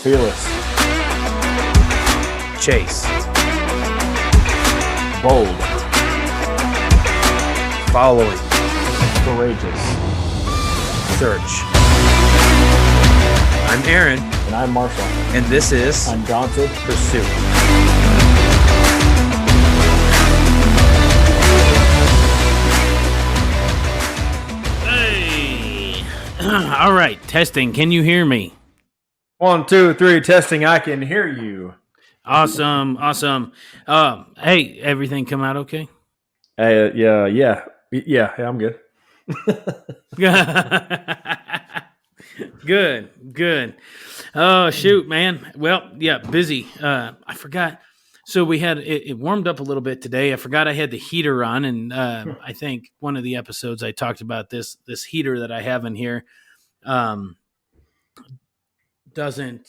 Fearless. Chase. Bold. Following. Courageous. Search. I'm Aaron. And I'm Marshall. And this is Undaunted Pursuit. Hey. All right. Testing. Can you hear me? 1, 2, 3, testing. I can hear you. Awesome. Hey, everything come out okay? Hey, yeah, I'm good. Good. Oh, shoot, man. Well, yeah, busy. I forgot. So we had it warmed up a little bit today. I forgot I had the heater on, and I think one of the episodes I talked about this heater that I have in here doesn't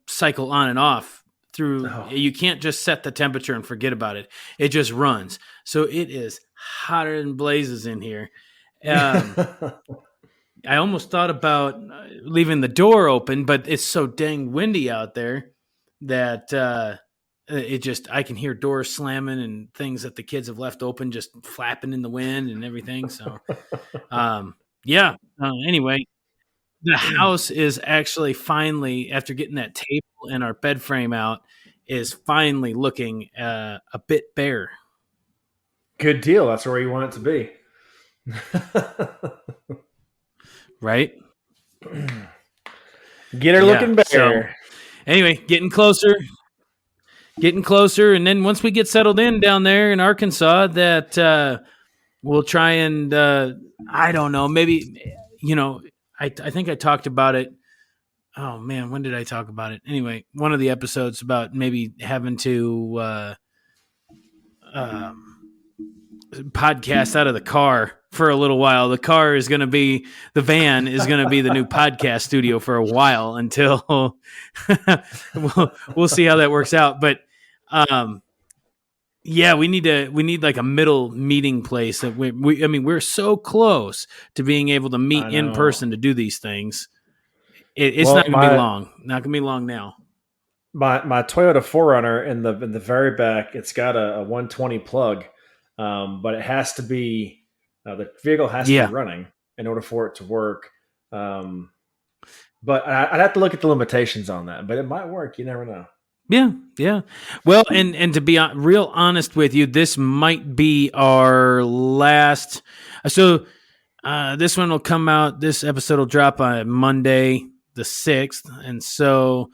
cycle on and off through. Oh. You can't just set the temperature and forget about it. It just runs. So it is hotter than blazes in here. I almost thought about leaving the door open, but it's so dang windy out there that I can hear doors slamming and things that the kids have left open just flapping in the wind and everything. So, anyway, the house is actually finally, after getting that table and our bed frame out, is finally looking a bit bare. Good deal. That's where you want it to be. Right? Get her looking better. So, anyway, getting closer. And then once we get settled in down there in Arkansas, that we'll try and, I don't know, maybe, I think I talked about it. Oh, man, when did I talk about it? Anyway, one of the episodes about maybe having to podcast out of the car for a little while. The van is going to be the new podcast studio for a while until we'll see how that works out. But we need like a middle meeting place that we're so close to being able to meet in person to do these things. It's not going to be long. Not going to be long now. My Toyota 4Runner in the very back, it's got a 120 plug. But it has to be the vehicle has to be running in order for it to work. But I'd have to look at the limitations on that. But it might work. You never know. Yeah. Well, and to be real honest with you, this might be our last. So this one will come out. This episode will drop on Monday, the 6th, and so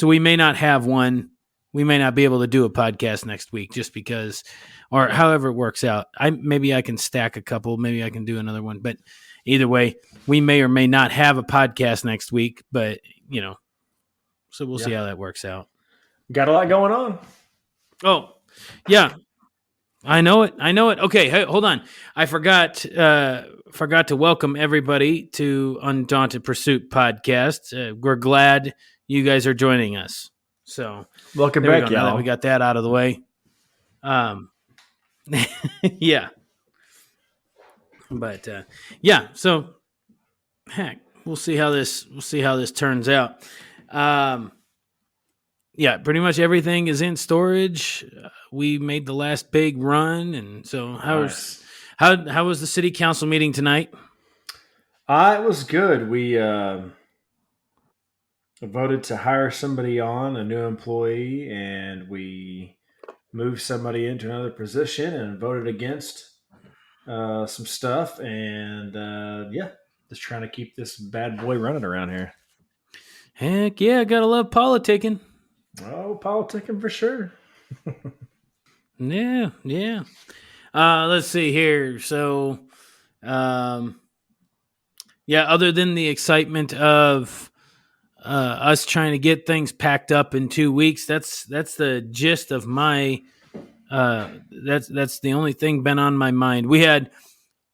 we may not have one. We may not be able to do a podcast next week just because, or however it works out. Maybe I can stack a couple. Maybe I can do another one. But either way, we may or may not have a podcast next week. But, so we'll see how that works out. Got a lot going on. Oh, yeah. I know it. Okay, hey, hold on. I forgot to welcome everybody to Undaunted Pursuit podcast. We're glad you guys are joining us. So welcome back, y'all. We got that out of the way. Yeah. But so heck, we'll see how this turns out. Pretty much everything is in storage. We made the last big run, and so how was the city council meeting tonight? It was good. We voted to hire somebody on, a new employee, and we moved somebody into another position and voted against some stuff. And just trying to keep this bad boy running around here. Heck yeah, gotta love politicking. Oh, politicking for sure. Yeah. Let's see here. So, other than the excitement of us trying to get things packed up in 2 weeks, that's the gist of my. That's the only thing been on my mind. We had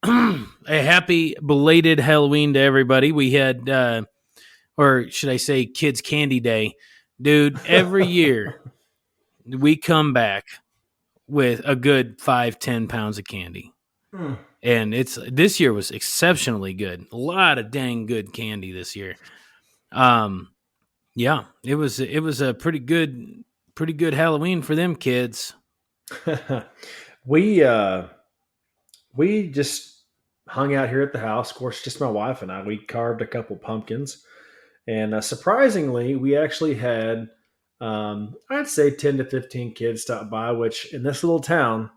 a happy belated Halloween to everybody. We had, or should I say, Kids Candy Day, dude. Every year we come back with a good 5-10 pounds of candy. And this year was exceptionally good. A lot of dang good candy this year. Um, yeah, it was a pretty good Halloween for them kids. we uh, we just hung out here at the house. Of course, just my wife and I. We carved a couple pumpkins, and surprisingly, we actually had I'd say 10 to 15 kids stop by, which in this little town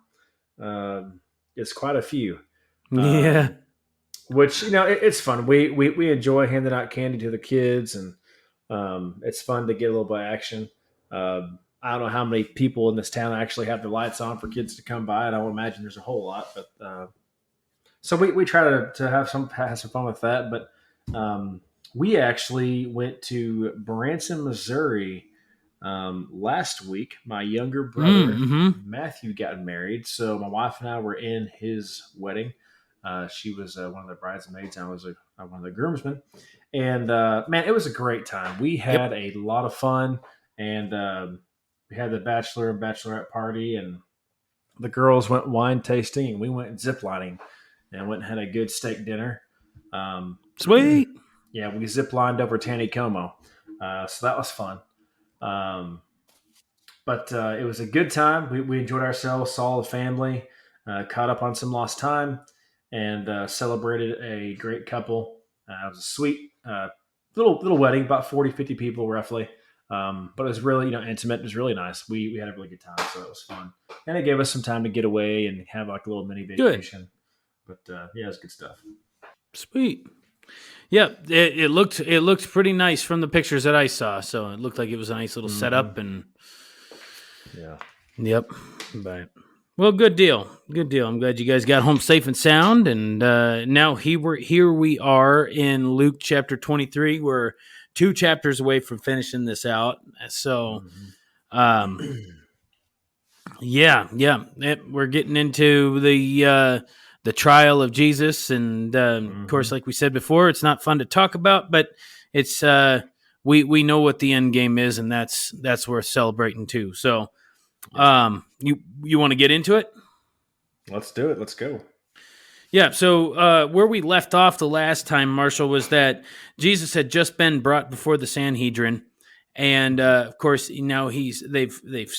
is quite a few. Yeah, Um, which it's fun. We enjoy handing out candy to the kids, and it's fun to get a little bit of action. I don't know how many people in this town actually have the lights on for kids to come by. I don't imagine there's a whole lot, but so we try to have some fun with that. But we actually went to Branson, Missouri last week. My younger brother mm-hmm. Matthew got married, so my wife and I were in his wedding. She was one of the bridesmaids. I was one of the groomsmen, and man, it was a great time. We Yep. had a lot of fun, and we had the bachelor and bachelorette party, and the girls went wine tasting, and we went ziplining, and went and had a good steak dinner. Um, Sweet. yeah, we ziplined over Taneycomo, so that was fun. Um, but it was a good time. We enjoyed ourselves, saw the family, caught up on some lost time, and celebrated a great couple. It was a sweet little wedding, about 40, 50 people roughly. But it was really intimate. It was really nice. We had a really good time, so it was fun, and it gave us some time to get away and have like a little mini Good. vacation. But yeah, it was good stuff. Sweet. Yep. It looked pretty nice from the pictures that I saw. So it looked like it was a nice little Hmm. setup and Yeah. yep. But well, good deal. Good deal. I'm glad you guys got home safe and sound. And now here we are in Luke chapter 23. We're 2 chapters away from finishing this out. So Hmm. um, yeah. We're getting into the trial of Jesus, and of course, Hmm. like we said before, it's not fun to talk about, but it's we know what the end game is, and that's worth celebrating too. So, Yep. you want to get into it? Let's do it. Let's go. Yeah. So where we left off the last time, Marshall, was that Jesus had just been brought before the Sanhedrin, and of course now they've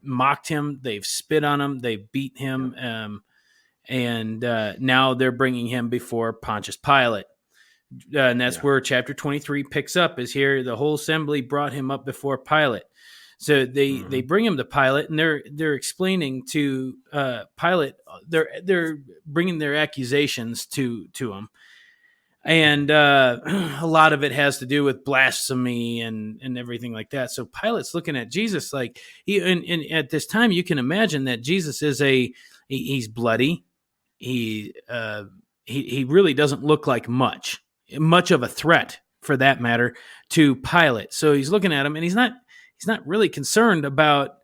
mocked him, they've spit on him, they've beat Yep. him, and now they're bringing him before Pontius Pilate. And that's Yeah. where chapter 23 picks up. Is here the whole assembly brought him up before Pilate. So they Hmm. bring him to Pilate, and they're explaining to Pilate. They're bringing their accusations to him, and a lot of it has to do with blasphemy and everything like that. So Pilate's looking at Jesus like and at this time you can imagine that Jesus is he's bloody. He really doesn't look like much of a threat for that matter to Pilate. So he's looking at him, and he's not really concerned about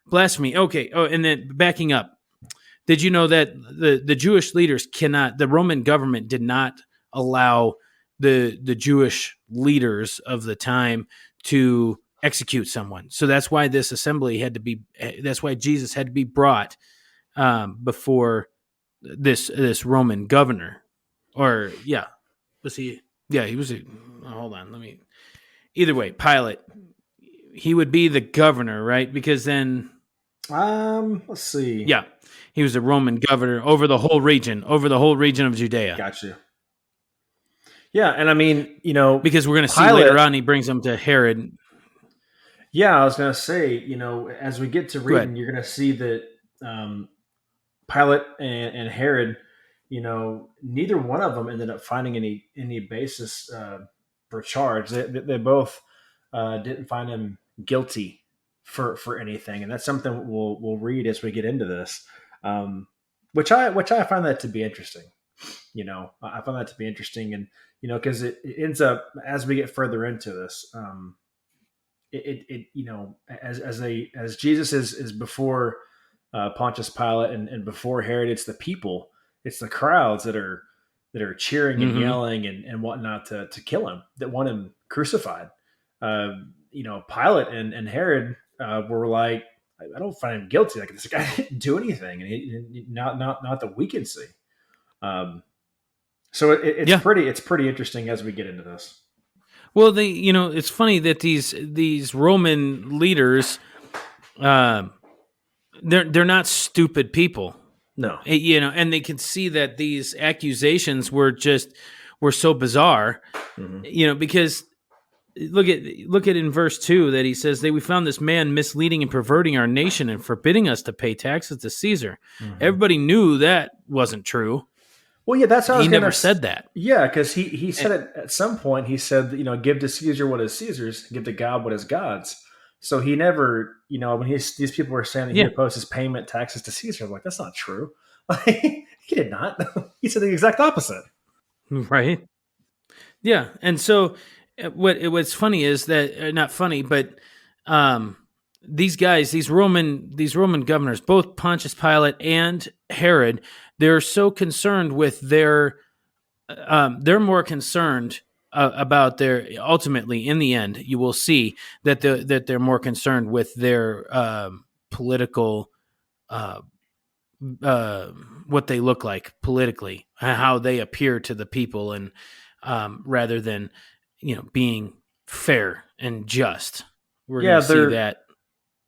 blasphemy. Okay. Oh, and then backing up, did you know that the Jewish leaders the Roman government did not allow the Jewish leaders of the time to execute someone? So that's why this assembly had to be. That's why Jesus had to be brought before this Roman governor. Or yeah, was he? Yeah, he was. Hold on, let me. Either way, Pilate. He would be the governor, right? Because then Let's see. yeah, he was a Roman governor over the whole region of Judea. Gotcha. Yeah, and I mean, Because we're going to see later Pilate. on, he brings them to Herod. Yeah, I was gonna say, as we get to Go ahead. reading, you're gonna see that um, Pilate and Herod, neither one of them ended up finding any basis for charge. They both didn't find him guilty for anything, and that's something we'll read as we get into this. Um, which I find that to be interesting. I find that to be interesting, and because it ends up as we get further into this. As Jesus is before Pontius Pilate and before Herod, it's the people, it's the crowds that are cheering and Mm-hmm. yelling and whatnot to kill him, that want him crucified. Pilate and Herod were like, I don't find him guilty. Like, this guy didn't do anything, and not that we can see. Um, so it's Yeah. pretty interesting as we get into this. Well, it's funny that these Roman leaders, uh, they're not stupid people. No. And they can see that these accusations were so bizarre, Mm-hmm. because look at in verse 2 that he says that we found this man misleading and perverting our nation and forbidding us to pay taxes to Caesar. Mm-hmm. Everybody knew that wasn't true. Well, yeah, that's how I He was gonna. never said that. Yeah, because he And- said it at some point. He said, give to Caesar what is Caesar's, give to God what is God's. So he never, when these people were saying that he yeah, opposes payment taxes to Caesar, I'm like, that's not true. Like, he did not. He said the exact opposite. right. Yeah, and so what's funny is that not funny, but um, these guys, these Roman governors, both Pontius Pilate and Herod, they're so concerned with they're more concerned about their ultimately in the end. You will see that they're more concerned with their political. Uh, uh, what they look like politically, how they appear to the people, and rather than being fair and just. We're going Yeah, to see they're that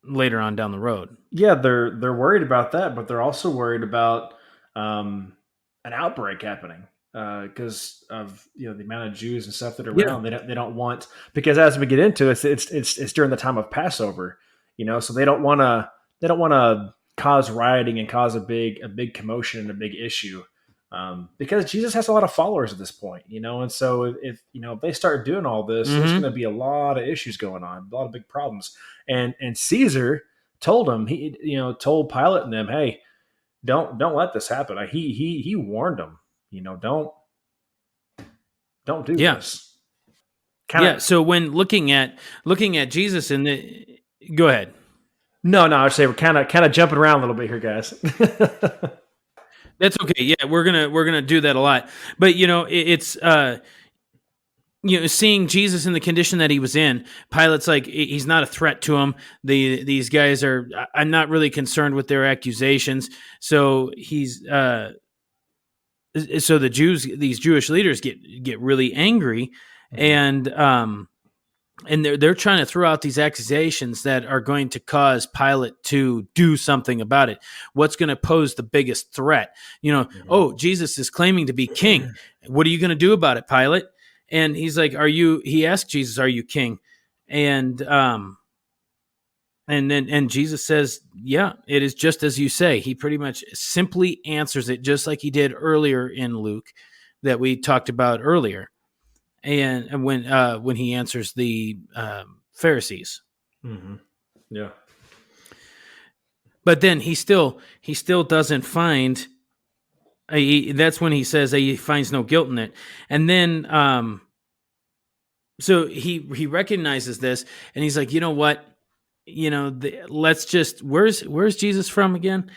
later on down the road. they're worried about that, but they're also worried about um, an outbreak happening because of the amount of Jews and stuff that are Yeah. around. They don't want, because as we get into it, it's during the time of Passover, so they don't want to cause rioting and cause a big commotion and a big issue. Because Jesus has a lot of followers at this point, and so if they start doing all this, there's going to Mm-hmm. be a lot of issues going on, a lot of big problems, and Caesar told him, told Pilate and them, hey, don't let this happen. He warned them, don't do Yeah. this. Kind Yeah. of. So when looking at Jesus in the, go ahead. No, I'd say we're kind of jumping around a little bit here, guys. That's okay. Yeah, we're gonna do that a lot, but it's seeing Jesus in the condition that he was in, Pilate's like, he's not a threat to him. These guys are. I'm not really concerned with their accusations. So so the Jews, these Jewish leaders, get really angry, Mhm. and they're trying to throw out these accusations that are going to cause Pilate to do something about it. What's going to pose the biggest threat? Mhm. Oh, Jesus is claiming to be king. What are you going to do about it, Pilate? And he's like, "Are you?" He asked Jesus, "Are you king?" And and Jesus says, "Yeah, it is just as you say." He pretty much simply answers it, just like he did earlier in Luke, that we talked about earlier, and when he answers the Pharisees. Mhm. Yeah. But then he still doesn't find. That's when he says that he finds no guilt in it, and then so he recognizes this, and he's like, you know what, let's just where's Jesus from again?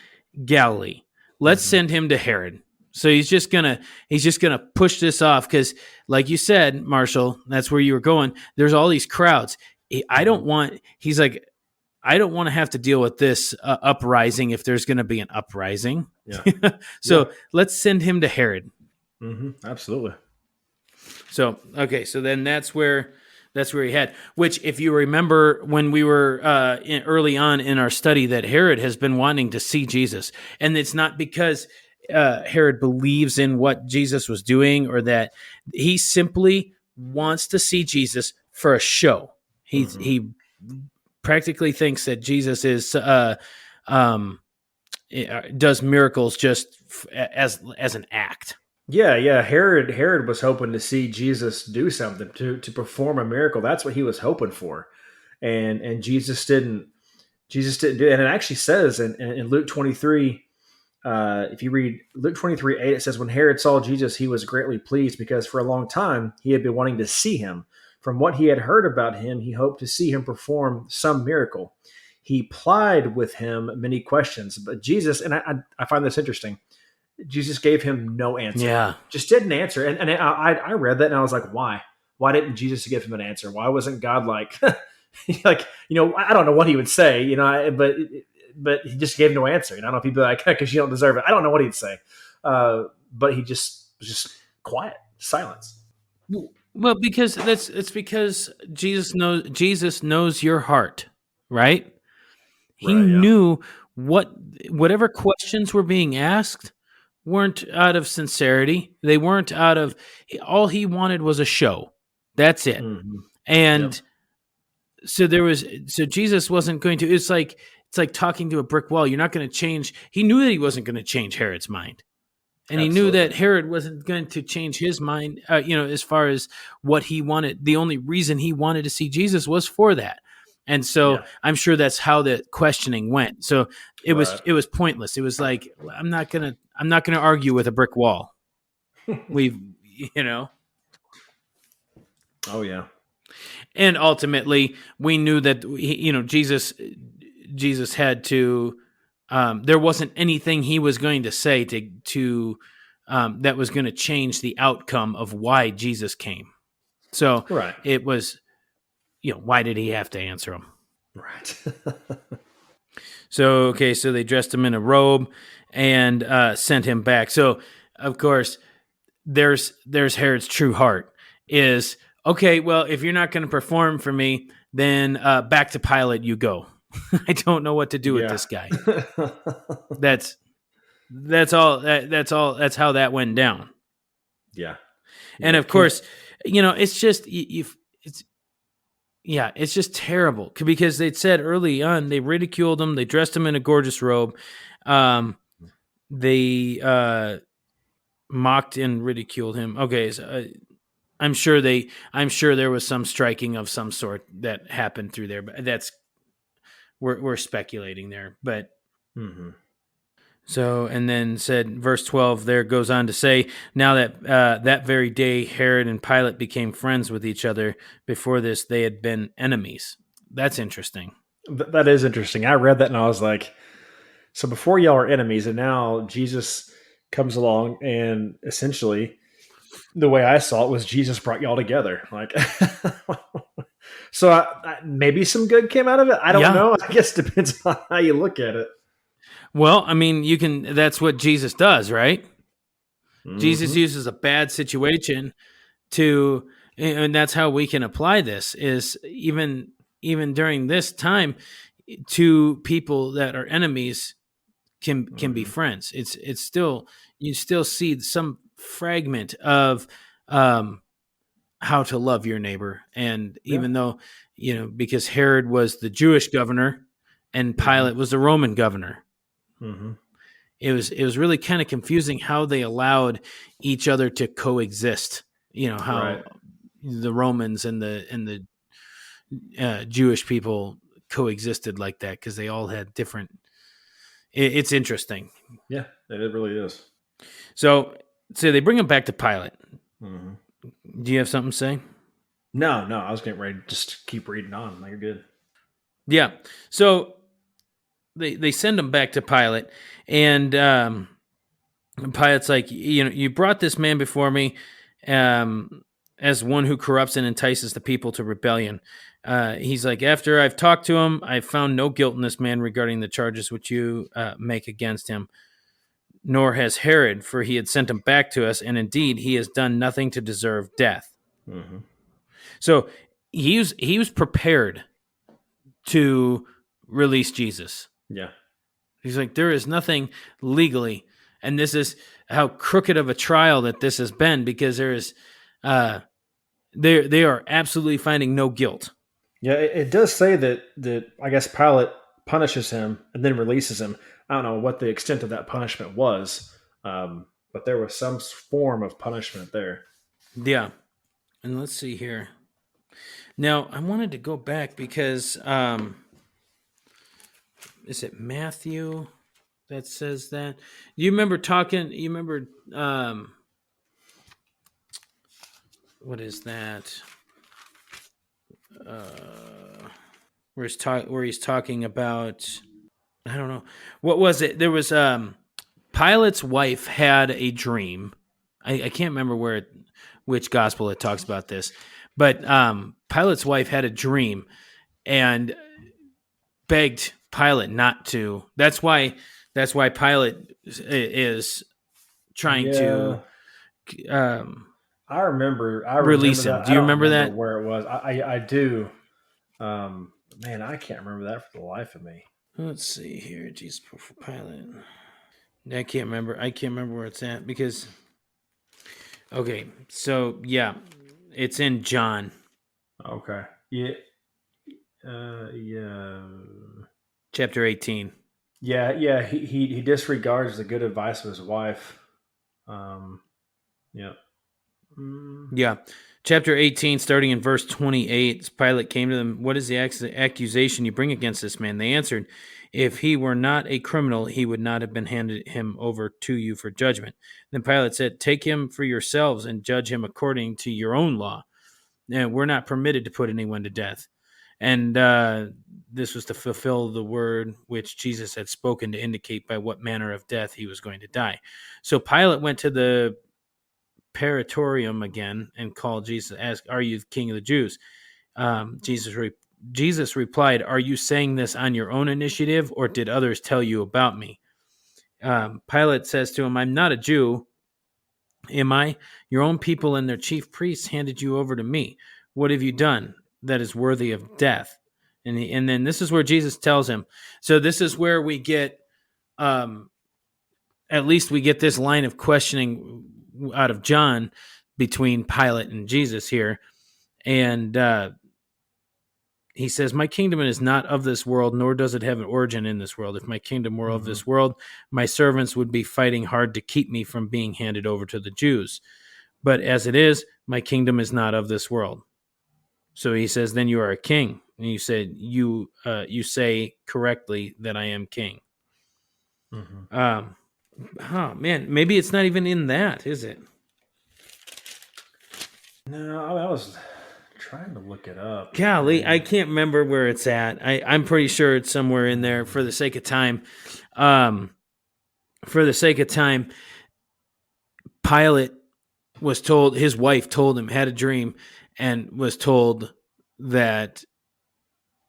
Galilee. Let's Mhm. send him to Herod. So he's just gonna push this off because, like you said, Marshall, that's where you were going. There's all these crowds. I Mhm. don't want. He's like, I don't want to have to deal with this uprising if there's going to be an uprising. Yeah. Yeah. So let's send him to Herod. Absolutely. So okay, so then that's where he had. Which, if you remember, when we were early on in our study, that Herod has been wanting to see Jesus, and it's not because Herod believes in what Jesus was doing, or that he simply wants to see Jesus for a show. Mhm. He practically thinks that Jesus is um, does miracles just as an act. Yeah. Herod was hoping to see Jesus do something, to perform a miracle. That's what he was hoping for, and Jesus didn't do it. And it actually says in Luke 23, if you read Luke 23:8, it says, when Herod saw Jesus, he was greatly pleased because for a long time he had been wanting to see him. From what he had heard about him, he hoped to see him perform some miracle. He plied with him many questions, but Jesus, and I find this interesting, Jesus gave him no answer, Yeah. just didn't answer. And I read that and I was like, why? Why didn't Jesus give him an answer? Why wasn't God like, like, I don't know what he would say, but he just gave no answer. And I don't know if he'd be like, because you don't deserve it. I don't know what he'd say. But he just was just quiet, silence. Well, because that's it's because Jesus knows your heart, right? He Right. Yeah. knew what whatever questions were being asked weren't out of sincerity. They weren't out of all he wanted was a show. That's it. Hmm. Yep. And so Jesus wasn't going to it's like talking to a brick wall. You're not going to change. He knew that he wasn't going to change Herod's mind. And he knew that Absolutely. Herod wasn't going to change his mind, as far as what he wanted. The only reason he wanted to see Jesus was for that. And so Yeah. I'm sure that's how the questioning went. So it was Right. it was pointless. It was like I'm not gonna argue with a brick wall. We've you know, Oh yeah. and ultimately we knew that Jesus had to. There wasn't anything he was going to say to that was going to change the outcome of why Jesus came. So Right. it was, why did he have to answer him? Right. So okay, so they dressed him in a robe and sent him back. So of course, there's Herod's true heart is okay. Well, if you're not going to perform for me, then back to Pilate you go. I don't know what to do with Yeah. this guy. That's that's all. That's all. That's how that went down. Yeah. And Yeah. of Can't. course, it's just it's yeah, it's just terrible because they'd said early on they ridiculed him, they dressed him in a gorgeous robe, they mocked and ridiculed him. Okay, so, I'm sure there was some striking of some sort that happened through there, but we're speculating there, but. Hmm. So, and then said, verse 12 there goes on to say, now that that very day Herod and Pilate became friends with each other. Before this, they had been enemies. That's interesting. That is interesting. I read that and I was like, so before y'all are enemies, and now Jesus comes along and essentially the way I saw it was Jesus brought y'all together. Like, so maybe some good came out of it. I don't Yeah. know. I guess depends on how you look at it. Well, I mean, that's what Jesus does, right? Jesus Hmm. uses a bad situation to, and that's how we can apply this is even during this time, two people that are enemies can be Hmm. friends. It's still you still see some fragment of um, how to love your neighbor, and Yeah. even though because Herod was the Jewish governor and Hmm. Pilate was the Roman governor, Hmm. it was really kind of confusing how they allowed each other to coexist. Right. How the Romans and the Jewish people coexisted like that because they all had different. It's interesting. Yeah. It really is. So they bring him back to Pilate. Hmm. Do you have something to say? No, no. I was getting ready to just keep reading on. Like, you're good. Yeah. So they send him back to Pilate, and Pilate's like, you brought this man before me um, as one who corrupts and entices the people to rebellion. He's like, after I've talked to him, I've found no guilt in this man regarding the charges which you make against him, nor has Herod, for he had sent him back to us, and indeed he has done nothing to deserve death. Hmm. So he was prepared to release Jesus. Yeah. He's like, there is nothing legally, and this is how crooked of a trial that this has been because there is, they are absolutely finding no guilt. Yeah, it does say that I guess Pilate punishes him and then releases him. I don't know what the extent of that punishment was, but there was some form of punishment there. Yeah, and let's see here. Now I wanted to go back because is it Matthew that says that? You remember talking? You remember what is that? Where he's talking about I don't know. What was it? There was Pilate's wife had a dream. I can't remember which gospel it talks about this, but Pilate's wife had a dream and begged Pilate not to. That's why Pilate is trying Yeah. to um, I remember. I release remember him. that. Do I you don't remember remember that? where it was. I do. Man, I can't remember that for the life of me. Let's see here. Jesus Pilate. I can't remember. I can't remember where it's at because okay, so yeah, it's in John Okay. Yeah. Yeah. chapter 18. Yeah. Yeah. He disregards the good advice of his wife. Um. Yeah. Mm, Yeah. Chapter 18, starting in verse 28, Pilate came to them. What is the accusation you bring against this man? They answered, if he were not a criminal, he would not have been handed him over to you for judgment. Then Pilate said, take him for yourselves and judge him according to your own law. And we're not permitted to put anyone to death. And this was to fulfill the word which Jesus had spoken to indicate by what manner of death he was going to die. So Pilate went to the Praetorium again and called Jesus, asked, are you the king of the Jews? Um, Jesus, re- Jesus replied, are you saying this on your own initiative, or did others tell you about me? Pilate says to him, I'm not a Jew, am I? Your own people and their chief priests handed you over to me. What have you done that is worthy of death? And then this is where Jesus tells him. So this is where we get, um, at least we get this line of questioning out of John between Pilate and Jesus here. And he says, my kingdom is not of this world, nor does it have an origin in this world. If my kingdom were of mm-hmm. this world, my servants would be fighting hard to keep me from being handed over to the Jews. But as it is, my kingdom is not of this world. So he says, then you are a king. And you said, you say correctly that I am king. Mm-hmm. Oh, man, maybe it's not even in that, is it? No, I was trying to look it up. Golly, I And can't remember where it's at. I'm pretty sure it's somewhere in there for the sake of time. Um, for the sake of time, Pilate was told, his wife told him, had a dream, and was told that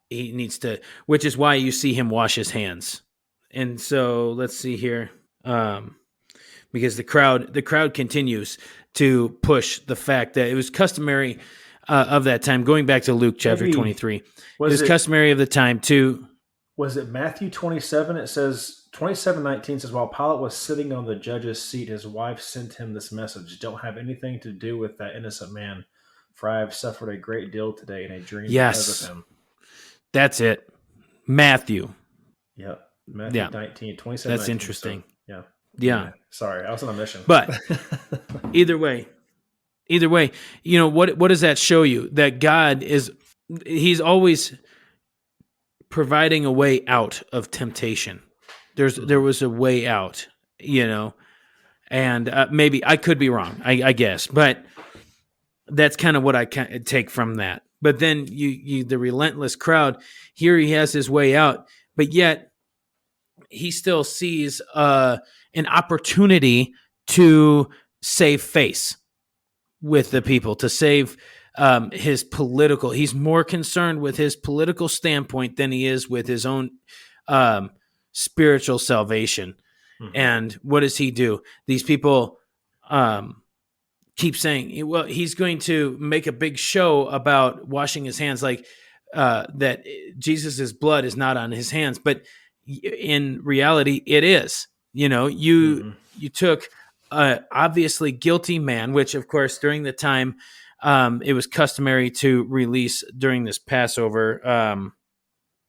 he needs to, which is why you see him wash his hands. And so let's see here. Because the crowd continues to push the fact that it was customary of that time. Going back to Luke chapter maybe 23, it was was it customary of the time to. was it Matthew 27? It says 27:19 says, while Pilate was sitting on the judge's seat, his wife sent him this message: don't have anything to do with that innocent man, for I have suffered a great deal today in a dream because of Yes, him. that's it. Matthew. Yep. Matthew Yeah, 19, 27, that's 19. So interesting. yeah. Yeah, Anyway, sorry, I was on a mission. but either way, what does that show you? That God is, he's always providing a way out of temptation. There Mhm. was a way out, and maybe I could be wrong, I guess, but that's kind of what I take from that. But then the relentless crowd, here he has his way out, but yet he still sees an opportunity to save face with the Mhm. people, to save his political. He's more concerned with his political standpoint than he is with his own um, spiritual salvation. Mhm. And what does he do? These people um, keep saying, well, he's going to make a big show about washing his hands, like that Jesus's blood is not on his hands, but in reality, it is. You Mhm. took a obviously guilty man, which of course during the time it was customary to release during this Passover.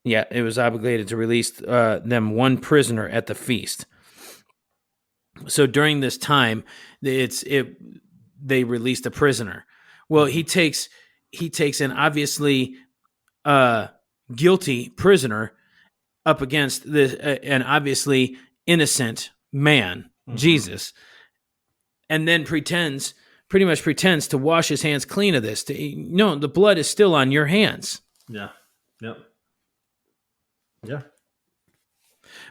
Yeah, it was obligated to release them one prisoner at the feast. So during this time, they released a prisoner. Well, Mhm. he takes an obviously uh, guilty prisoner up against an obviously innocent man, Mhm. Jesus, and then pretty much pretends to wash his hands clean of this. No, the blood is still on your hands. Yeah. Yep. Yeah.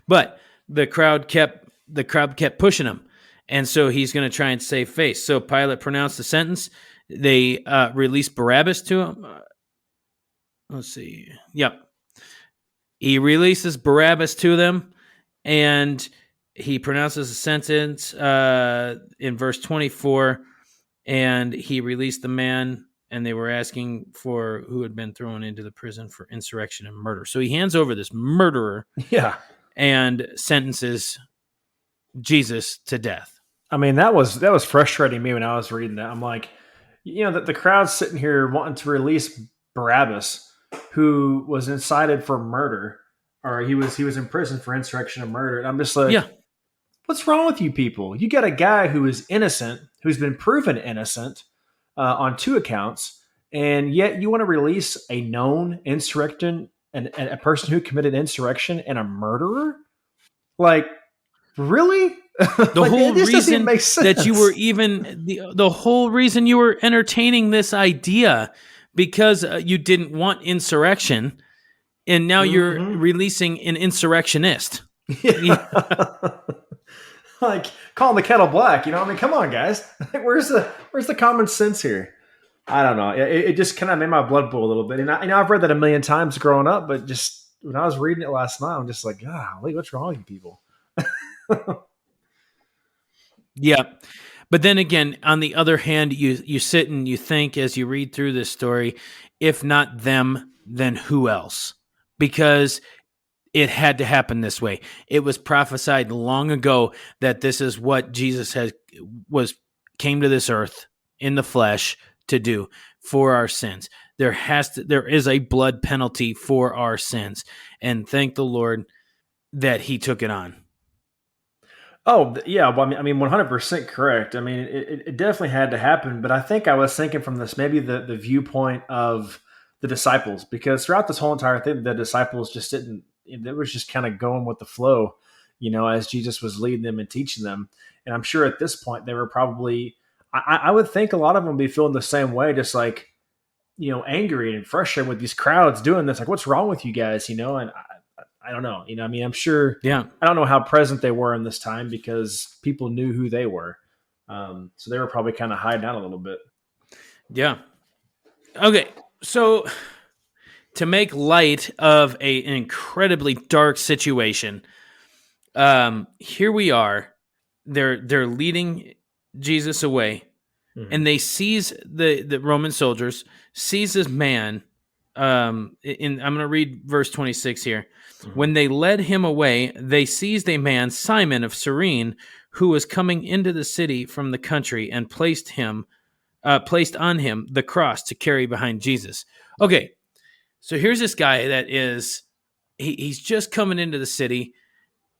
But the crowd kept pushing him, and so he's going to try and save face. So Pilate pronounced the sentence. They released Barabbas to him. Let's see. Yep, he releases Barabbas to them, and he pronounces a sentence in verse 24. and he released the man, and they were asking for who had been thrown into the prison for insurrection and murder. So he hands over this murderer Yeah. and sentences Jesus to death. I mean, that was frustrating me when I was reading that. I'm like, the crowd's sitting here wanting to release Barabbas, who was incited for murder, or he was in prison for insurrection and murder. And I'm just Yeah. like, what's wrong with you people? You got a guy who is innocent, who's been proven innocent on two accounts, and yet you want to release a known insurrection and a person who committed insurrection and a murderer? Like, really? The Like, whole this doesn't even reason make that you were sense. even the whole reason you were entertaining this idea because you didn't want insurrection, and now you're Hmm. releasing an insurrectionist. Yeah. Like, calling the kettle black. I mean, come on, guys. Where's the common sense here? I don't know. It just kind of made my blood boil a little bit. And I've read that a million times growing up, but just when I was reading it last night, I'm just like, golly, what's wrong with you people? Yeah. But then again, on the other hand, you sit and you think as you read through this story, if not them, then who else? Because it had to happen this way. It was prophesied long ago that this is what Jesus came to this earth in the flesh to do for our sins. There is a blood penalty for our sins, and thank the Lord that He took it on. Oh, yeah. Well, I mean, 100% correct. I mean, it definitely had to happen. But I think I was thinking from this maybe the viewpoint of the disciples, because throughout this whole entire thing, the disciples just didn't. It was just kind of going with the flow, as Jesus was leading them and teaching them. And I'm sure at this point they were probably. I would think a lot of them would be feeling the same way, just like angry and frustrated with these crowds doing this. Like, what's wrong with you guys? And I don't know. I mean, I'm sure. Yeah, I don't know how present they were in this time because people knew who they were. So they were probably kind of hiding out a little bit. yeah. Okay, so to make light of an incredibly dark situation, here we are. They're leading Jesus away, Hmm. and they seize the Roman soldiers seize this man. I'm going to read verse 26 here. Hmm. When they led him away, they seized a man, Simon of Cyrene, who was coming into the city from the country, and placed on him the cross to carry behind Jesus. Okay, so here's this guy that he's just coming into the city,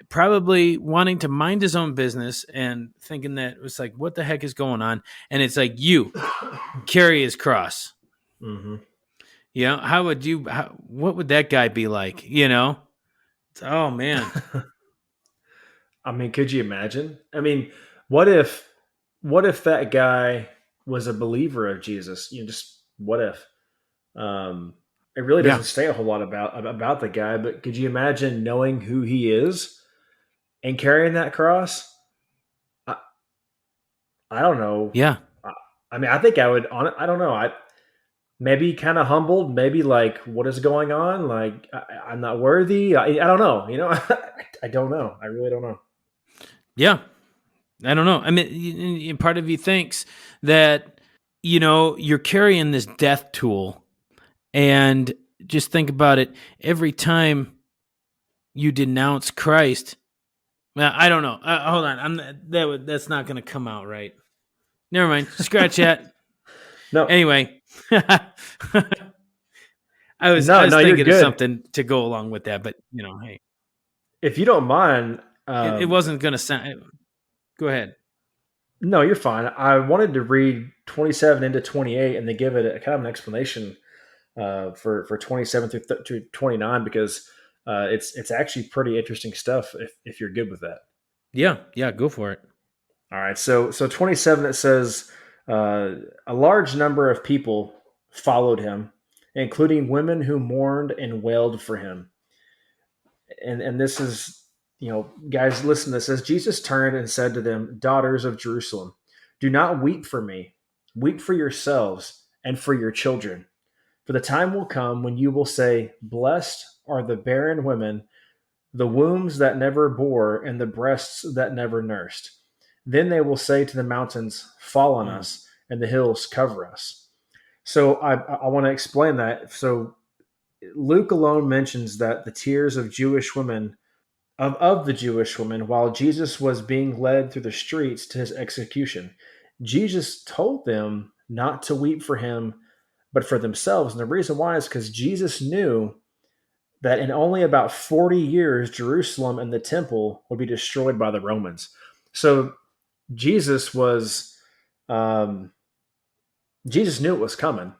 probably wanting to mind his own business and thinking that it was like, what the heck is going on? And it's like, you carry his cross. Hmm. What would that guy be like? Oh man. I mean, could you imagine? I mean, what if, what if that guy was a believer of Jesus? Just what if? Um, it really Yeah. doesn't say a whole lot about the guy, but could you imagine knowing who he is and carrying that cross? I, I don't know. Yeah. I, I mean, I think I would. I don't know. I maybe kind of humbled. Maybe like, what is going on? Like, I'm not worthy. I don't know. I don't know. I really don't know. Yeah. I don't know. I mean, part of you thinks that, you're carrying this death tool, and just think about it. Every time you denounce Christ, well, I don't know. Hold on. That's not going to come out right. Never mind. Scratch that. No, Anyway, I was I no, was no. You're thinking of good. something to go along with that, but hey, If you don't mind, it wasn't going to sound. Go ahead. no, you're fine. I wanted to read 27 into 28, and they give it a kind of an explanation for 27 through 29 because it's actually pretty interesting stuff if you're good with that. Yeah, yeah, go for it. All right, so 27 it says a large number of people followed him, including women who mourned and wailed for him. And this is, guys, listen to this. As Jesus turned and said to them, daughters of Jerusalem, do not weep for me, weep for yourselves and for your children. For the time will come when you will say, blessed are the barren women, the wombs that never bore, and the breasts that never nursed. Then they will say to the mountains, fall on Mm. us, and the hills cover us. So I want to explain that. So Luke alone mentions that the tears of Jewish women of the Jewish women while Jesus was being led through the streets to his execution. Jesus told them not to weep for him, but for themselves. And the reason why is because Jesus knew that in only about 40 years, Jerusalem and the temple would be destroyed by the Romans. So Jesus was, um, Jesus knew it was coming.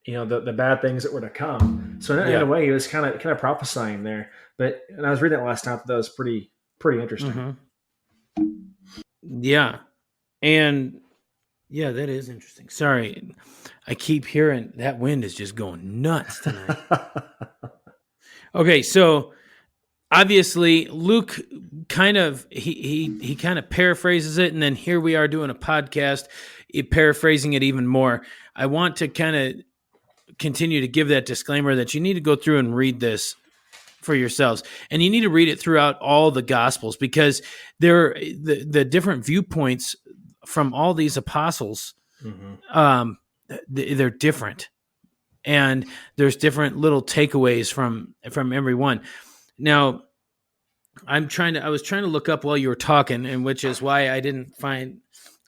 The bad things that were to come. So in a Yeah. way, he was kind of prophesying there. But and I was reading that last time. That was pretty interesting. Mm-hmm. Yeah. And yeah, that is interesting. Sorry. I keep hearing that wind is just going nuts tonight. Okay, so obviously Luke kind of he kind of paraphrases it, and then here we are doing a podcast, paraphrasing it even more. I want to kind of continue to give that disclaimer that you need to go through and read this for yourselves, and you need to read it throughout all the gospels, because the different viewpoints from all these apostles, um, they're different, and there's different little takeaways from everyone. Now, I was trying to look up while you were talking, and which is why I didn't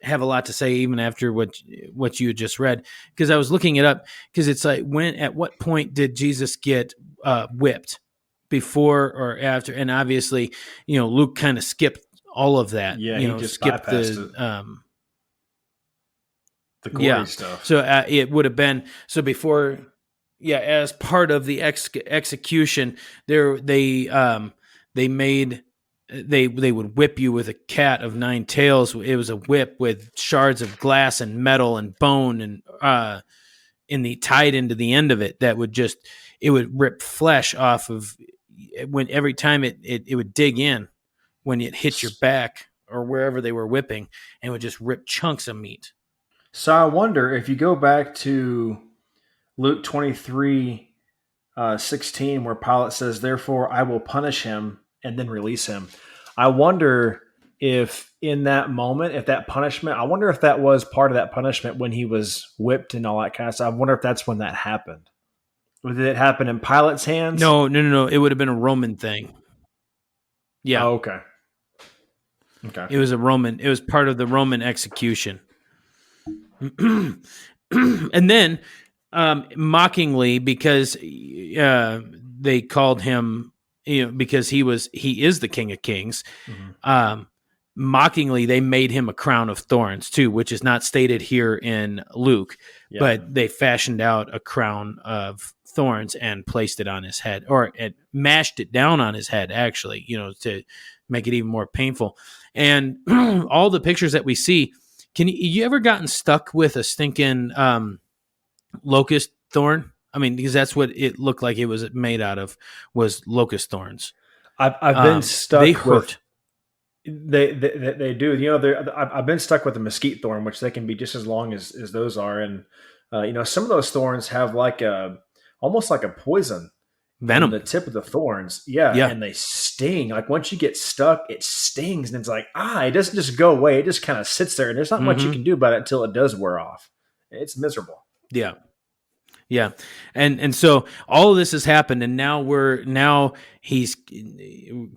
have a lot to say even after what you had just read, because I was looking it up, because it's like, at what point did Jesus get whipped, before or after? And obviously, Luke kind of skipped all of that. Yeah, he just Skipped bypassed the gory yeah. stuff. So it would have been before. Yeah, as part of the execution, they made they would whip you with a cat of nine tails. It was a whip with shards of glass and metal and bone and tied into the end of it, that it would rip flesh off of, when every time it would dig in when it hit your back or wherever they were whipping, and would just rip chunks of meat. So I wonder if you go back to Luke 23, 16, where Pilate says, "Therefore I will punish him and then release him." I wonder if in that moment, if that punishment, I wonder if that was part of that punishment when he was whipped and all that kind of stuff. I wonder if that's when that happened. Did it happen in Pilate's hands? No. It would have been a Roman thing. Yeah. Oh, okay. Okay. It was part of the Roman execution. And then, mockingly, because they called him, because he is the King of Kings. Mm-hmm. Mockingly, they made him a crown of thorns too, which is not stated here in Luke, but they fashioned out a crown of thorns and placed it on his head, or it mashed it down on his head, actually, to make it even more painful. And all the pictures that we see, you ever gotten stuck with a stinking locust thorn? I mean, because that's what it looked like it was made out of, was locust thorns. I've been stuck. They hurt. They do. I've been stuck with a mesquite thorn, which they can be just as long as those are, and some of those thorns have almost like a poison Venom, the tip of the thorns. Yeah, and they sting. Like once you get stuck, it stings, and it's like it doesn't just go away. It just kind of sits there, and there's not much you can do about it until it does wear off. It's miserable. Yeah. Yeah. And so all of this has happened, and now he's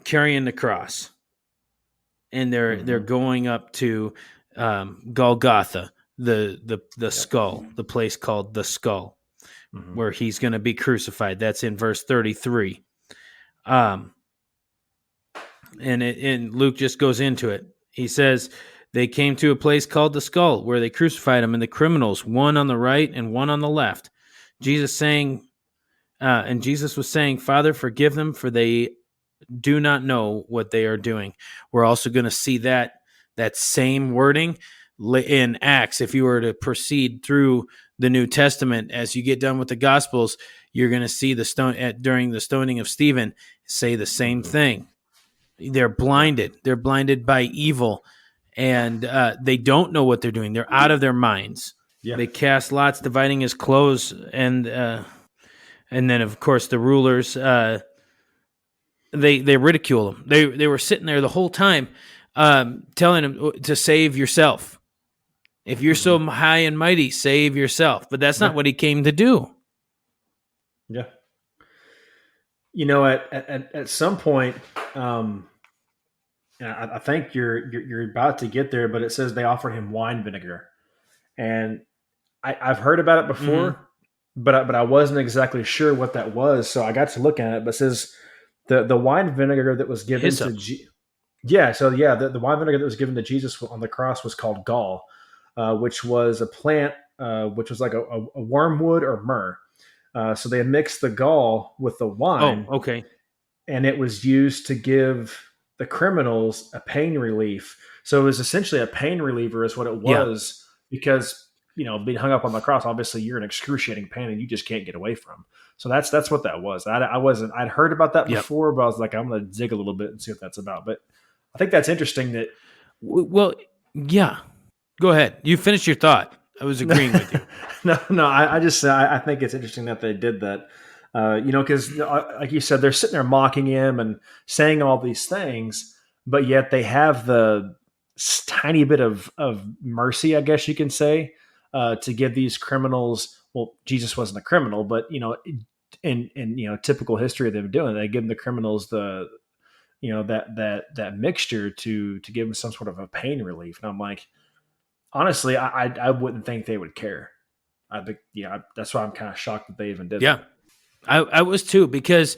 carrying the cross, and they're going up to Golgotha, the skull, the place called the Skull, where he's going to be crucified. That's in verse 33. And Luke just goes into it. He says, they came to a place called the Skull, where they crucified him and the criminals, one on the right and one on the left. Jesus was saying, "Father, forgive them, for they do not know what they are doing." We're also going to see that same wording in Acts. If you were to proceed through the New Testament, as you get done with the Gospels, you're going to see during the stoning of Stephen say the same thing. They're blinded. They're blinded by evil, and they don't know what they're doing. They're out of their minds. Yeah. They cast lots, dividing his clothes, and then of course the rulers they ridicule him. They were sitting there the whole time, telling him to save yourself. If you're so Hmm. high and mighty, save yourself. But that's not Yeah. what he came to do. Yeah. At some point, um, I think you're about to get there, but it says they offered him wine vinegar, and I've heard about it Mm-hmm. before, but I wasn't exactly sure what that was. So I got to look at it. But it says the wine vinegar that was given to Hyssop. yeah, so yeah, the wine vinegar that was given to Jesus on the cross was called gall, which was a plant, which was like a wormwood or myrrh. So they mixed the gall with the Oh, wine, okay. and it was used to give the criminals a pain relief. So it was essentially a pain reliever, is what it Yeah. was, because being hung up on the cross, obviously you're in excruciating pain and you just can't get away from. So that's what that was. I wasn't. I'd heard about that Yep. before, but I was like, I'm going to dig a little bit and see what that's about. But I think that's interesting that Well, yeah. Go ahead. You finish your thought. I was agreeing with you. no. I just I think it's interesting that they did that. Because like you said, they're sitting there mocking him and saying all these things, but yet they have the tiny bit of mercy, I guess you can say, to give these criminals. Well, Jesus wasn't a criminal, but in typical history of them doing, they give the criminals the that mixture to give them some sort of a pain relief. And I'm like, honestly, I wouldn't think they would care. I think, that's why I'm kind of shocked that they even did Yeah. that. I was too, because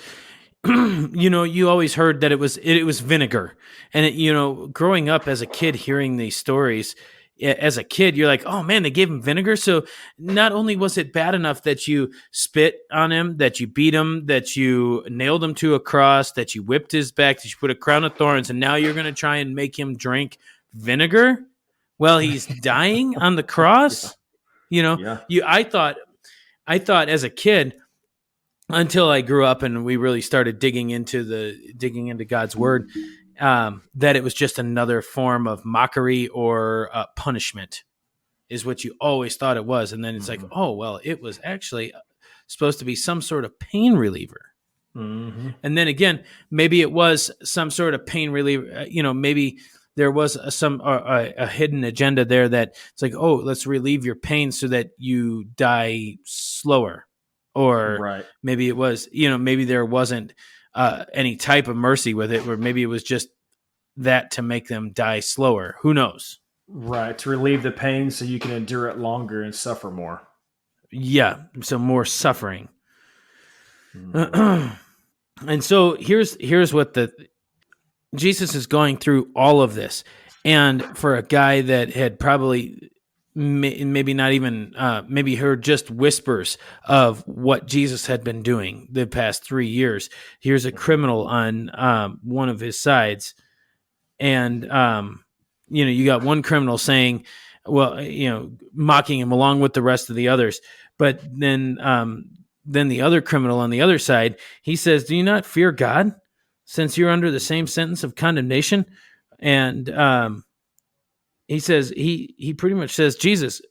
you always heard that it was vinegar, and growing up as a kid, hearing these stories, as a kid, you're like, oh man, they gave him vinegar. So not only was it bad enough that you spit on him, that you beat him, that you nailed him to a cross, that you whipped his back, that you put a crown of thorns, and now you're going to try and make him drink vinegar while he's dying on the Yeah, cross. yeah. You I thought as a kid, until I grew up and we really started digging into God's word, that it was just another form of mockery or punishment, is what you always thought it was. And then it's like, Hmm. oh well, it was actually supposed to be some sort of pain reliever. Hmm. And then again, maybe it was some sort of pain reliever. Maybe there was a hidden agenda there, that it's like, oh, let's relieve your pain so that you die slower. Or Right, maybe it was, maybe there wasn't any type of mercy with it, or maybe it was just that to make them die slower. Who knows? right. To relieve the pain so you can endure it longer and suffer more. Yeah, so more suffering. Hmm. And so here's what the Jesus is going through all of this, and for a guy that had probably maybe not even maybe heard just whispers of what Jesus had been doing the past 3 years. Here's a criminal on one of his sides, and you got one criminal saying, well, mocking him along with the rest of the others, but then the other criminal on the other side, he says, do you not fear God, since you're under the same sentence of condemnation? And he says, he pretty much says, Jesus,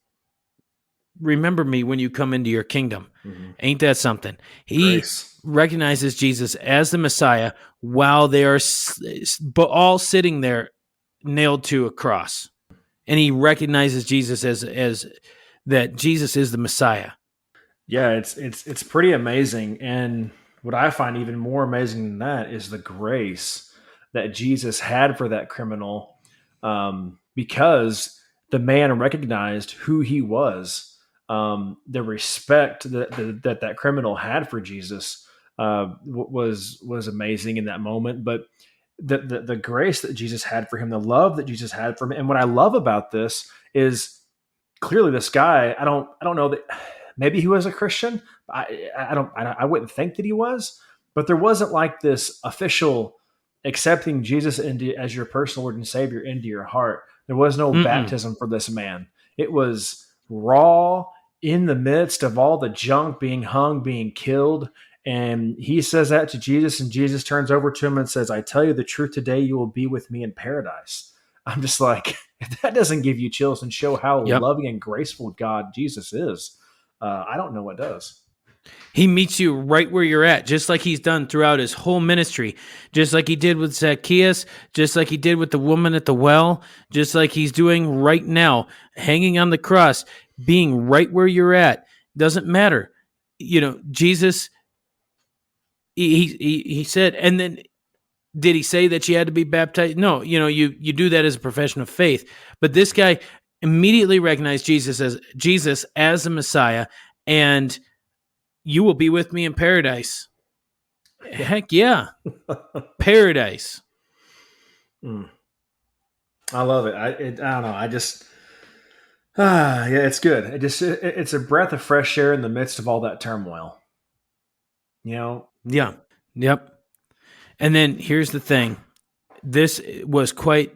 remember me when you come into your kingdom. Hmm. Ain't that something? He Grace. recognizes Jesus as the Messiah while they are all sitting there nailed to a cross. And he recognizes Jesus as that Jesus is the Messiah. Yeah, it's pretty amazing. And what I find even more amazing than that is the grace that Jesus had for that criminal, because the man recognized who he was. The respect that criminal had for Jesus was amazing in that moment. But the grace that Jesus had for him, the love that Jesus had for him, and what I love about this is clearly this guy, I don't know that maybe he was a Christian. I wouldn't think that he was, but there wasn't like this official accepting Jesus into as your personal Lord and Savior into your heart. There was no Mm-mm. baptism for this man. It was raw, in the midst of all the junk being hung, being killed. And he says that to Jesus, and Jesus turns over to him and says, I tell you the truth, today you will be with me in paradise. I'm just like, if that doesn't give you chills and show how Yep. loving and graceful God Jesus is, I don't know what does. He meets you right where you're at, just like he's done throughout his whole ministry, just like he did with Zacchaeus, just like he did with the woman at the well, just like he's doing right now, hanging on the cross, being right where you're at. Doesn't matter. Jesus, he said, and then did he say that you had to be baptized? No, you do that as a profession of faith. But this guy immediately recognized Jesus as the Messiah, and you will be with me in paradise. Yeah. Heck yeah, paradise. Mm. I love it. I don't know. I just yeah, it's good. It's a breath of fresh air in the midst of all that turmoil. You know. Yeah, yep. And then here's the thing: this was quite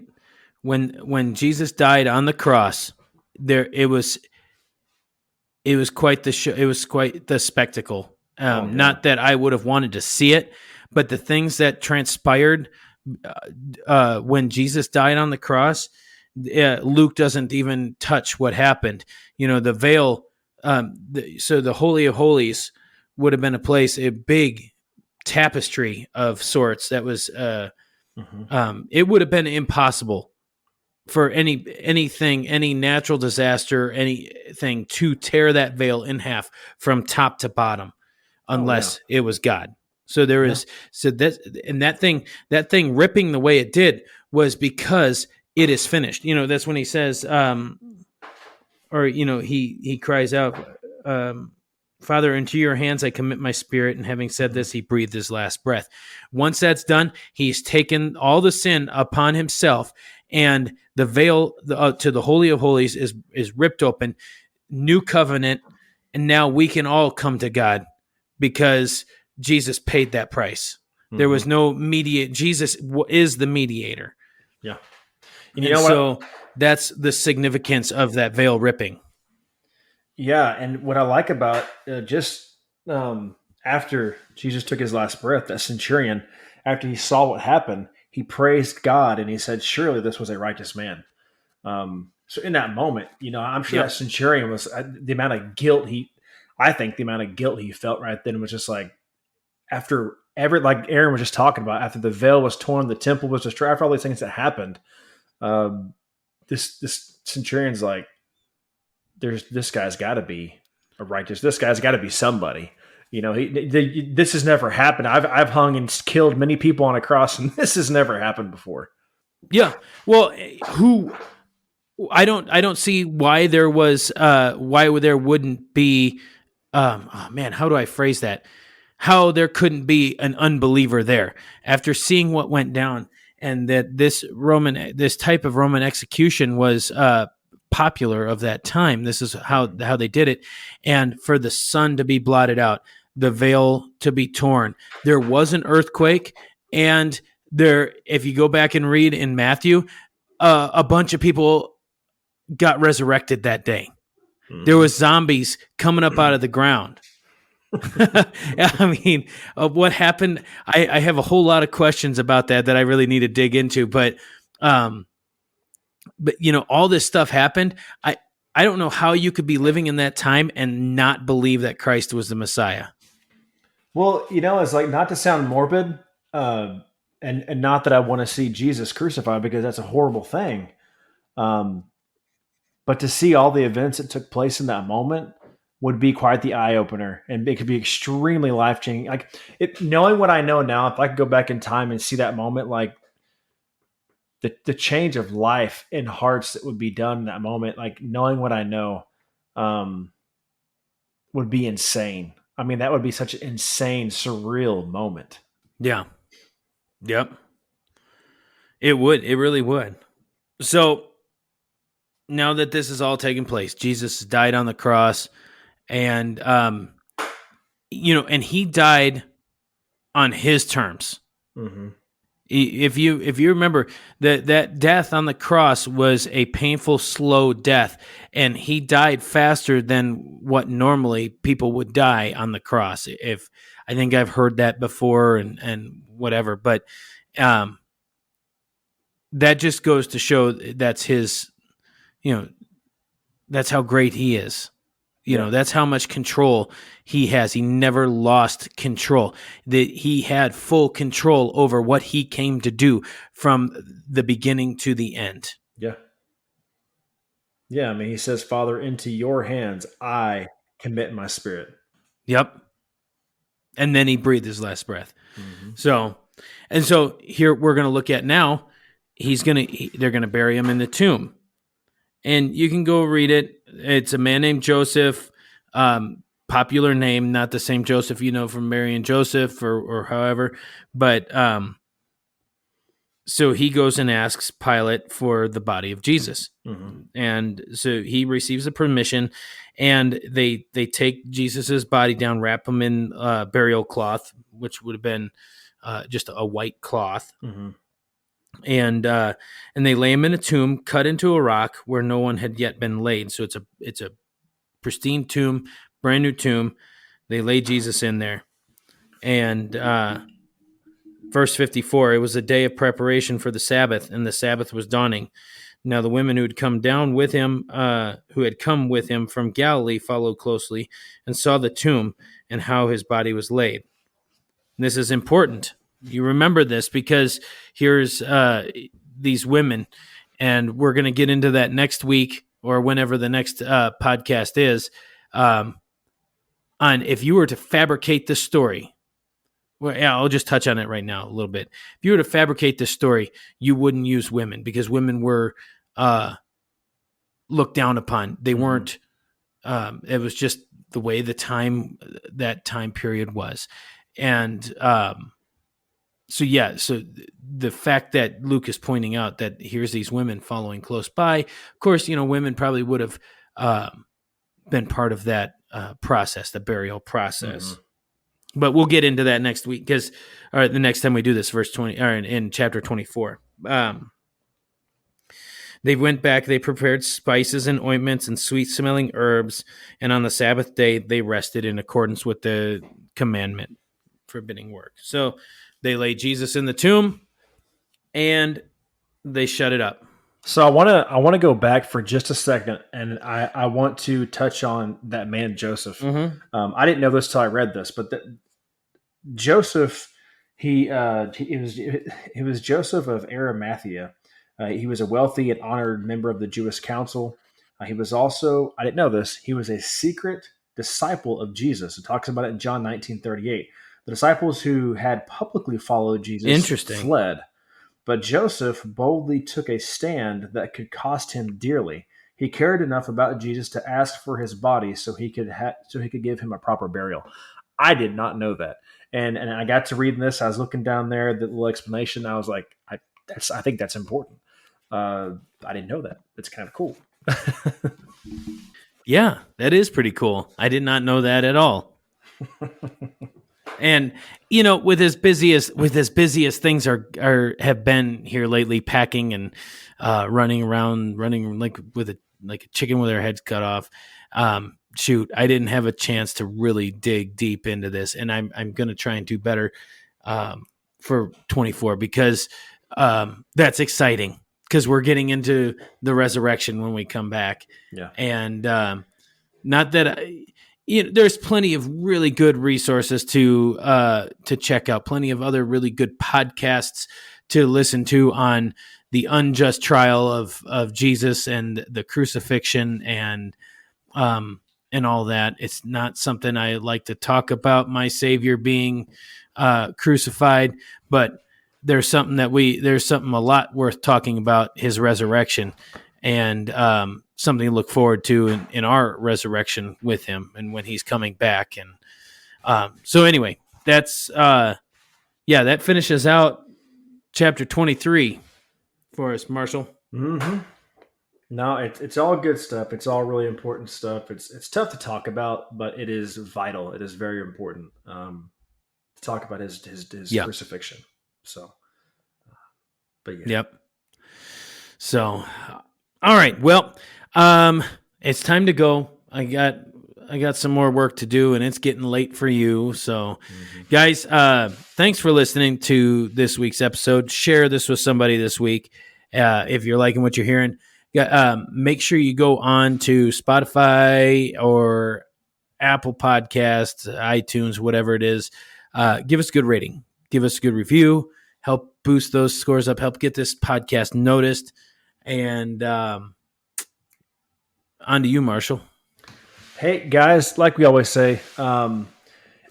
when Jesus died on the cross. It was quite the show. It was quite the spectacle. Oh yeah. Not that I would have wanted to see it, but the things that transpired when Jesus died on the cross, Luke doesn't even touch what happened. The veil. So the Holy of Holies would have been a big tapestry of sorts that was. Hmm. It would have been impossible for any natural disaster, anything to tear that veil in half from top to bottom, Oh yeah. unless it was God. So there Yeah. is so that and that thing ripping the way it did was because it is finished. That's when he says, or he cries out, Father, into your hands I commit my spirit. And having said Hmm. this, he breathed his last breath. Once that's done, he's taken all the sin upon himself, and the veil to the Holy of Holies is ripped open, new covenant, and now we can all come to God because Jesus paid that price. There Hmm. was no mediate. Jesus is the mediator, Yeah. And you and know what? so that's the significance of that veil ripping. Yeah, and what I like about just after Jesus took his last breath, that centurion, after he saw what happened, he praised God and he said, "Surely this was a righteous man." So in that moment, I'm sure that Yep. centurion was the amount of guilt I think the amount of guilt he felt right then was just like after like Aaron was just talking about, after the veil was torn, the temple was destroyed, after all these things that happened. Um, this centurion's like, this guy's got to be a righteous. This guy's got to be somebody. This has never happened. I've hung and killed many people on a cross, and this has never happened before. Yeah. Well, who I don't see why there wouldn't be oh man, how do I phrase that? How there couldn't be an unbeliever there after seeing what went down, and that this type of Roman execution was popular of that time. This is how they did it, and for the sun to be blotted out, the veil to be torn. There was an earthquake, and if you go back and read in Matthew, a bunch of people got resurrected that day. There Mm-hmm. was zombies coming up out of the ground. I mean, what happened? I have a whole lot of questions about that I really need to dig into. Um, but all this stuff happened. I don't know how you could be living in that time and not believe that Christ was the Messiah. Well, it's like, not to sound morbid, and not that I want to see Jesus crucified, because that's a horrible thing. Um, but to see all the events that took place in that moment would be quite the eye opener, and it could be extremely life changing. Like, knowing what I know now, if I could go back in time and see that moment, like the change of life in hearts that would be done in that moment, like knowing what I know, um, would be insane. I mean, that would be such an insane, surreal moment. Yeah. Yep. It would. It really would. So now that this is all taking place, Jesus died on the cross, and and he died on his terms. Hmm. If you remember that death on the cross was a painful, slow death, and he died faster than what normally people would die on the cross. If I think I've heard that before, and whatever, but um, that just goes to show that's his, that's how great he is. That's how much control he has. He never lost control. That he had full control over what he came to do from the beginning to the end. Yeah. Yeah. I mean, he says, Father, into your hands I commit my spirit. Yep. And then he breathed his last breath. Mm-hmm. So here we're going to look at now. They're going to bury him in the tomb, and you can go read it. It's a man named Joseph, popular name, not the same Joseph from Mary and Joseph or however, but so he goes and asks Pilate for the body of Jesus. Mm-hmm. And so he receives a permission, and they take Jesus's body down, wrap him in burial cloth, which would have been just a white cloth. Mm-hmm. And they lay him in a tomb cut into a rock where no one had yet been laid. So it's a pristine tomb, brand new tomb. They lay Jesus in there. And verse 54, it was a day of preparation for the Sabbath, and the Sabbath was dawning. Now the women who had come with him from Galilee, followed closely and saw the tomb and how his body was laid. And this is important. You remember this because here's these women, and we're going to get into that next week or whenever the next podcast is. On if you were to fabricate this story. Well, yeah, I'll just touch on it right now a little bit. If you were to fabricate this story, you wouldn't use women because women were looked down upon. They weren't. It was just the way that time period was, and so the fact that Luke is pointing out that here's these women following close by. Of course, women probably would have been part of that process, the burial process. Mm-hmm. But we'll get into that next week the next time we do this, verse 20, or in chapter 24. They went back, they prepared spices and ointments and sweet-smelling herbs, and on the Sabbath day they rested in accordance with the commandment forbidding work. So they laid Jesus in the tomb, and they shut it up. So I want to go back for just a second, and I want to touch on that man Joseph. Mm-hmm. I didn't know this till I read this, but Joseph, he was Joseph of Arimathea. He was a wealthy and honored member of the Jewish council. He was also, I didn't know this, he was a secret disciple of Jesus. It talks about it in John 19:38. The disciples who had publicly followed Jesus fled, but Joseph boldly took a stand that could cost him dearly. He cared enough about Jesus to ask for his body so he could give him a proper burial. I did not know that. And I got to reading this. I was looking down there, the little explanation. I was like, I think that's important. I didn't know that. It's kind of cool. Yeah, that is pretty cool. I did not know that at all. And with as busy as things have been here lately, packing and running like a chicken with their heads cut off. Shoot, I didn't have a chance to really dig deep into this, and I'm going to try and do better for 24 because that's exciting because we're getting into the resurrection when we come back. Yeah, and not that there's plenty of really good resources to check out, plenty of other really good podcasts to listen to on the unjust trial of Jesus and the crucifixion and all that. It's not something I like to talk about, my Savior being crucified, but there's something a lot worth talking about, his resurrection, and something to look forward to in our resurrection with him and when he's coming back. And so anyway, that's that finishes out chapter 23 for us, Marshall. Mm-hmm. No, it's all good stuff. It's all really important stuff. It's tough to talk about, but it is vital. It is very important to talk about his crucifixion. So, but yeah. Yep. So, all right. Well, it's time to go. I got some more work to do, and it's getting late for you. So, guys, thanks for listening to this week's episode. Share this with somebody this week if you're liking what you're hearing. make sure you go on to Spotify or Apple Podcasts, iTunes, whatever it is. Give us a good rating. Give us a good review. Help boost those scores up. Help get this podcast noticed. And on to you, Marshall. Hey, guys, like we always say,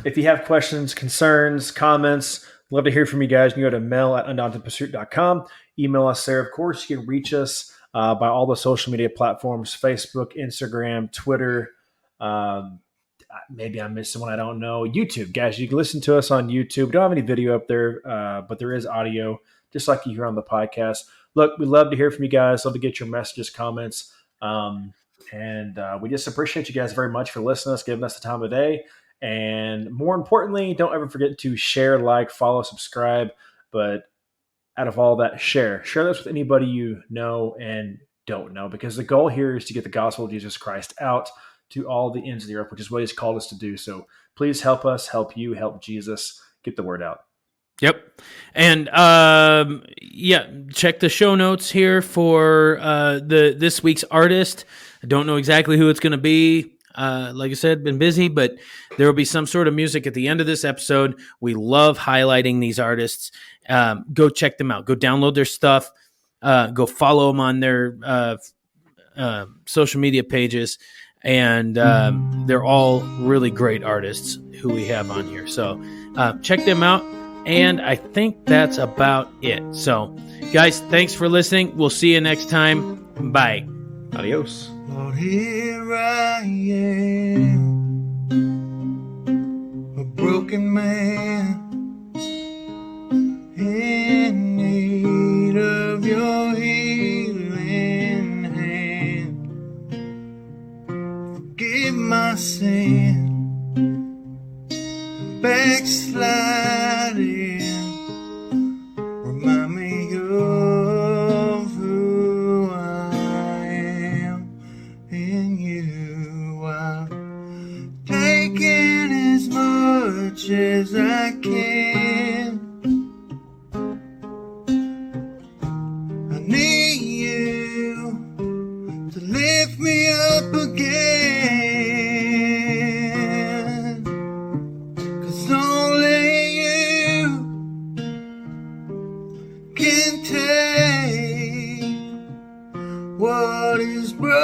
if you have questions, concerns, comments, love to hear from you guys. You can go to mail@undauntedpursuit.com. Email us there. Of course, you can reach us by all the social media platforms, Facebook, Instagram, Twitter. Maybe I'm missing one. I don't know. YouTube, guys, you can listen to us on YouTube. We don't have any video up there, but there is audio, just like you hear on the podcast. Look, we love to hear from you guys. Love to get your messages, comments. And we just appreciate you guys very much for listening to us, giving us the time of day. And more importantly, don't ever forget to share, like, follow, subscribe. But out of all that, share this with anybody you know and don't know, because the goal here is to get the gospel of Jesus Christ out to all the ends of the earth, which is what he's called us to do. So please help us, help you, help Jesus get the word out. Yep. And check the show notes here for this week's artist. I don't know exactly who it's going to be. Like I said, been busy, but there will be some sort of music at the end of this episode. We love highlighting these artists. Go check them out. Go download their stuff. Go follow them on their social media pages. And they're all really great artists who we have on here. So check them out. And I think that's about it. So, guys, thanks for listening. We'll see you next time. Bye. Adios. Lord, here I am, a broken man in need of your healing hand. Forgive my sin, backsliding. Remind me of who I am in you. I've taken as much as I can. I need you to lift me up again, 'cause only you can take what is broken,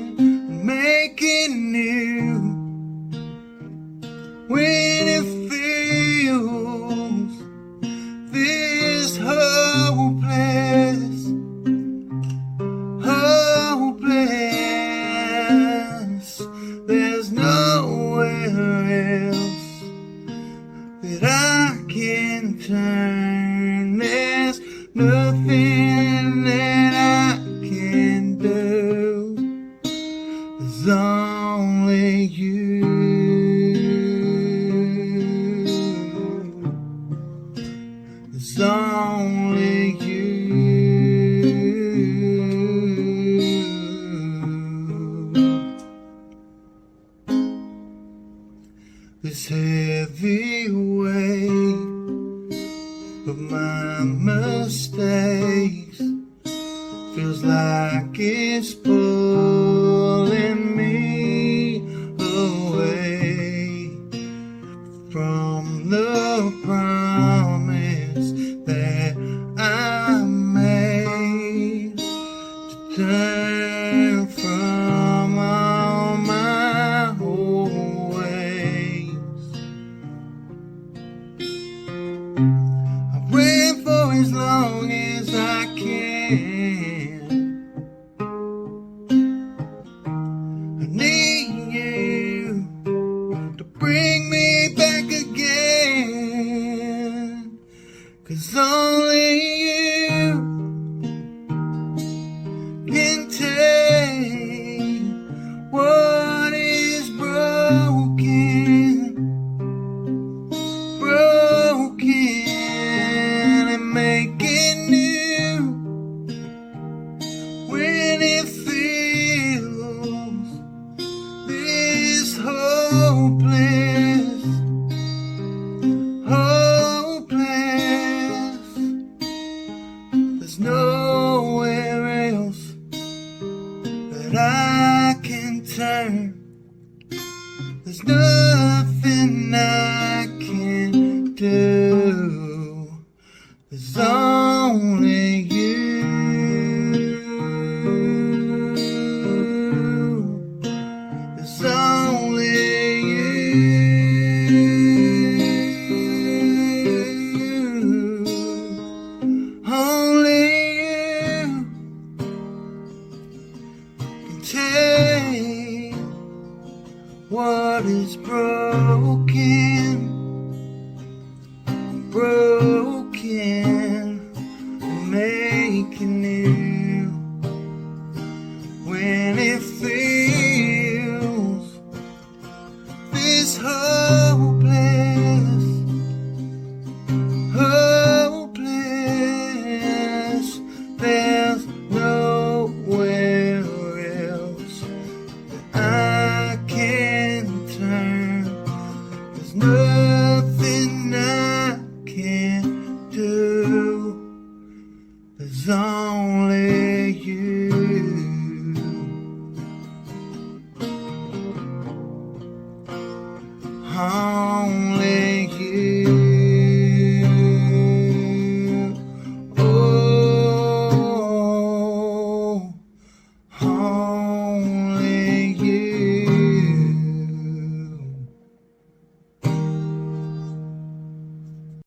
and make it new. When it feels this hopeless, there's nowhere else that I can turn. There's nothing that I can do. There's only you. There's only you. This heavy weight of my mistakes feels like it's pulling me away from the promise that I made to turn from all my old ways. I ran for as long as I can, can turn. There's nothing I can do. There's only you. There's only you. Only you can take what is broken, and make it new. When it feels this hopeless, there's nowhere else that I can turn. There's nothing I can do. There's only you. Oh.